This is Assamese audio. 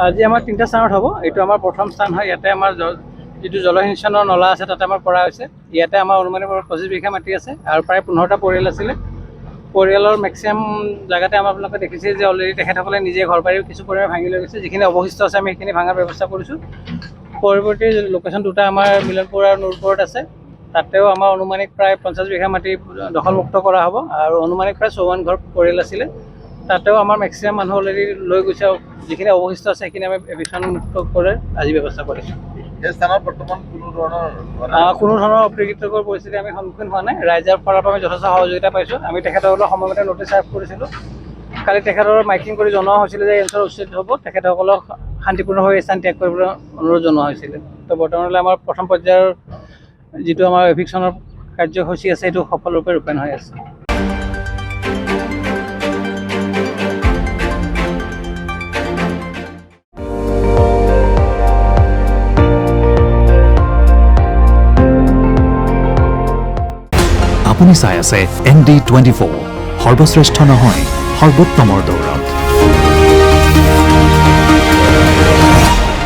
আজি আমাৰ 3টা স্থানত হ'ব। এইটো আমাৰ প্ৰথম স্থান হয়। ইয়াতে আমাৰ যিটো জলসিঞ্চনৰ নলা আছে তাতে আমাৰ কৰা হৈছে। ইয়াতে আমাৰ অনুমানিক 25 বিঘা মাটি আছে আৰু প্ৰায় 15টা পৰিয়াল আছিলে। পৰিয়ালৰ মেক্সিমাম জেগাতে আপোনালোকে দেখিছে যে অলৰেডি তেখেতসকলে নিজে ঘৰ বাৰীও কিছু পৰিমাণে ভাঙি লৈ গৈছে। যিখিনি অৱশিষ্ট আছে আমি সেইখিনি ভাঙাৰ ব্যৱস্থা কৰিছোঁ। পৰৱৰ্তী লোকেশ্যন দুটা আমাৰ মিলনপুৰ আৰু নুৰপুৰত আছে। তাতেও আমাৰ অনুমানিক প্ৰায় 50 বিঘা মাটি দখলমুক্ত কৰা হ'ব আৰু অনুমানিক প্ৰায় 54 ঘৰ পৰিয়াল আছিলে। তাতেও আমাৰ মেক্সিমাম মানুহ অলৰেডি লৈ গৈছে আৰু যিখিনি অৱশিষ্ট আছে সেইখিনি আমি এভিকশ্যন মুক্ত কৰি আজি ব্যৱস্থা কৰিছোঁ। এই স্থানত বৰ্তমান কোনো ধৰণৰ অপ্ৰীতিকৰ পৰিস্থিতি আমি সন্মুখীন হোৱা নাই। ৰাইজৰ ফালৰ পৰা আমি যথেষ্ট সহযোগিতা পাইছোঁ। আমি তেখেতসকলক সময়মতে ন'টিছ চাৰ্ভ কৰিছিলোঁ। কালি তেখেতসকলক মাইকিং কৰি জনোৱা হৈছিলে যে এই অঞ্চল উচ্ছেদ হ'ব, তেখেতসকলক শান্তিপূৰ্ণভাৱে স্থান ত্যাগ কৰিবলৈ অনুৰোধ জনোৱা হৈছিলে। তো বৰ্তমানলৈ আমাৰ প্ৰথম পৰ্যায়ৰ যিটো আমাৰ এভিকশ্যনৰ কাৰ্যসূচী আছে সেইটো সফলৰূপে ৰূপায়ণ হৈ আছে। আপুনি চাই আছে ND24, সৰ্বশ্ৰেষ্ঠ নহয় সৰ্বোত্তমৰ দৌৰ।